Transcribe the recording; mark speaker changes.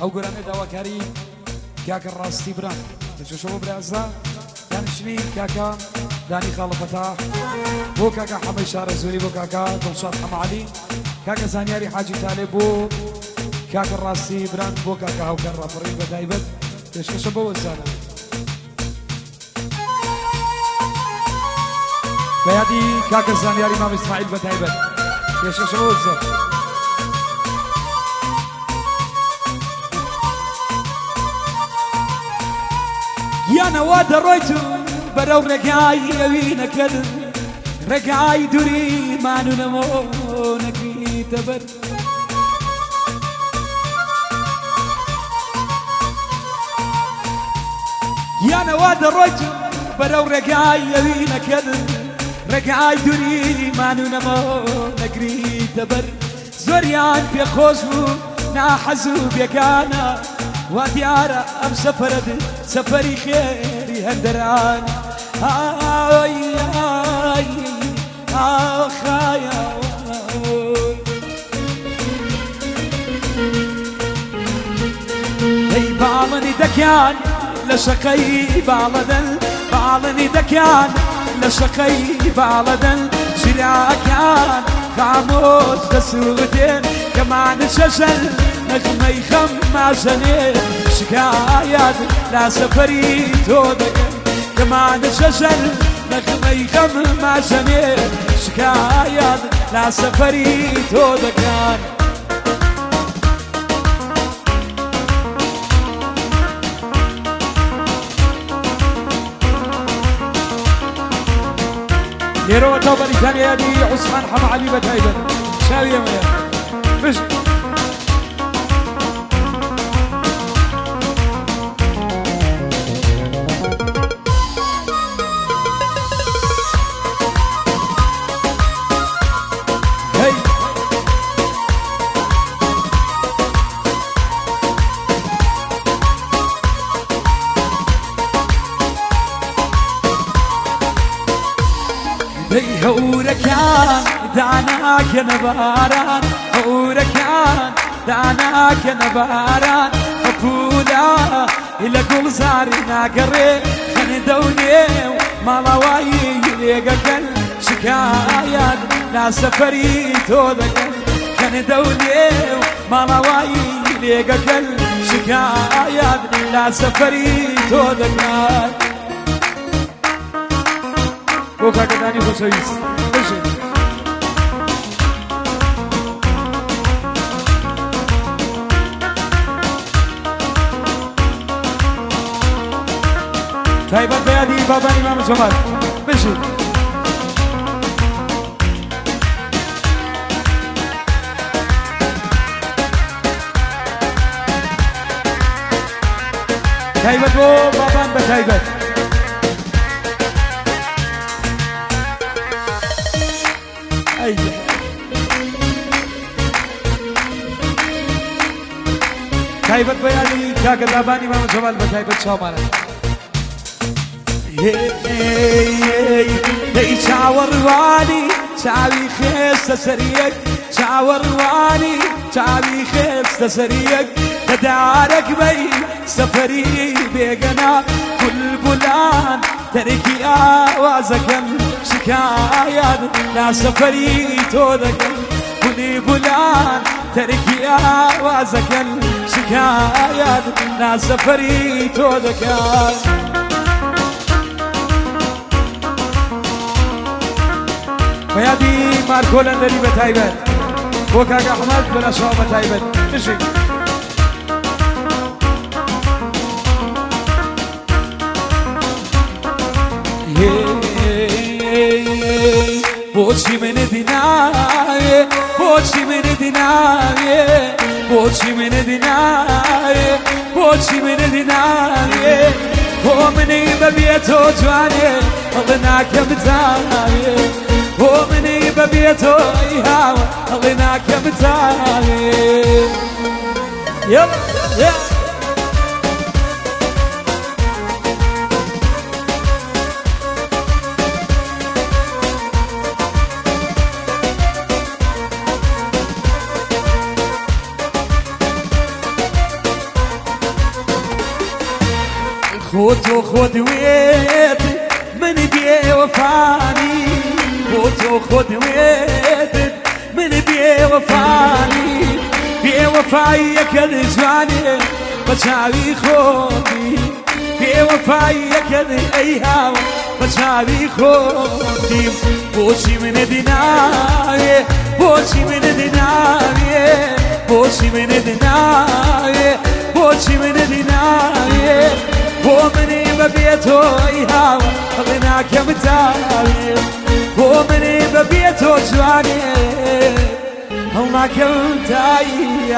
Speaker 1: ئەو گۆرانە داواکاری کاکە ڕاستی بران دەچۆشەوە برازە دانیشتنی کاکە دانی خاڵەفەتاح بۆ کاکە حەمەی شارە زۆری بۆ کاکە دڵشاد حەمەعەلی کاکە زانیاری حاجی تالێ بۆ کاکە ڕاستی بران بۆ کاکە هاوکار ڕاپەڕی بە تایبەت پێشکەشە بۆ وەزانە بە یادی کاکە زانیاری مام ئیسماعیل بە تایبەت پێشکەشە بۆ وەزانە یانەوە دەڕۆیت و بەرەو ڕێگای ئەوی نەکرد ڕێگای دووری مانوونەمۆ نەگریتە بەر یانەوە دەڕۆیت و بەرەو ڕێگای ئەوی نەکرد ڕێگای دووری مانوونەمۆ نەگریتە بەر زۆریان پێخۆش بوو ناحەز و بێگانە وا دیارە ئەم سەفەرە سەفەری خێری هەندەران ئای ئای ئاخایە ئەی باڵنی دەکیان لە شەقەی باڵەدەن باڵنی دەکیان لە شەقەی باڵەدەن ژیراکان خامۆش دەسووتێن کەمانە شەشەن نەغمەی خەم ماژەنێ شکایەت لا سەفەری تۆ دەکەن کەمانە شەشەن نەغمەی خەم ماژەنێ شکایەت لا سەفەری تۆ دەکەن لێرەوە تۆ بەریتانیادی عوسمان حەمەعەلی بە تایبەت چاوی ئەمەیە بژ هەورەکان داناکەنە باران هەورەکان داناکەنە باران هەپولا لە گوڵزاری ناگەڕێ خەنێدە و نێو ماڵاوایی لێگەکەن شکایەت لا سەفەری تۆ دەکەن خەنێدە و نێو ماڵاوایی لێگەکەن شکایەت لا سەفەری تۆ دەکەن بۆ کاکەدانی خۆشەویست بژێ تایبەت بە یادی بابانی مامە جەمال بژێ تایبەت بۆ بابان بە تایبەت تایبەت بە یادی کاکە دابانی مامە جەمال بە تایبەت چاومانە دەی چاوەڕوانی چاوی خێستە سەریەک چاوەڕوانی چاوی خێستە سەریەک کەدارەک بەی سەفەری بێگەنا بولبولان تەرێکی ئاوازەکەن شکایەت لا سەفەری تۆ دەکەن بولبولان تەرێکی ئاوازەکەن شکایەت لا سەفەری تۆ دەکەن بە یادی مارکۆ لەندەری بە تایبەت بۆ کاکە ئەحمەد بەلاشەوە بە تایبەت بژێ بۆچی منت ناوێ بۆچی منت ناوێ بۆچی منت ناوێ بۆچی منت ناوێ بۆ منی بەبێ تۆ جوانێ هەڵە ناکەم تاوێ بۆ منی بەبێ تۆ ئەی هاوە هەڵە ناکەم تاوێ بوتو خود ويت من بيه وفاني بوتو خود ويت من بيه وفاني بيه وفاي كذي جواني بشاوي خودي بيه وفاي كذي ايهاو بشاوي خودي بوشي من دناي بوشي من دناي بوشي من دناي بوشي من دناي ومني ببيتو ايهاو غناك يا متاوي ومني ببيتو جواني هناك يا متاوي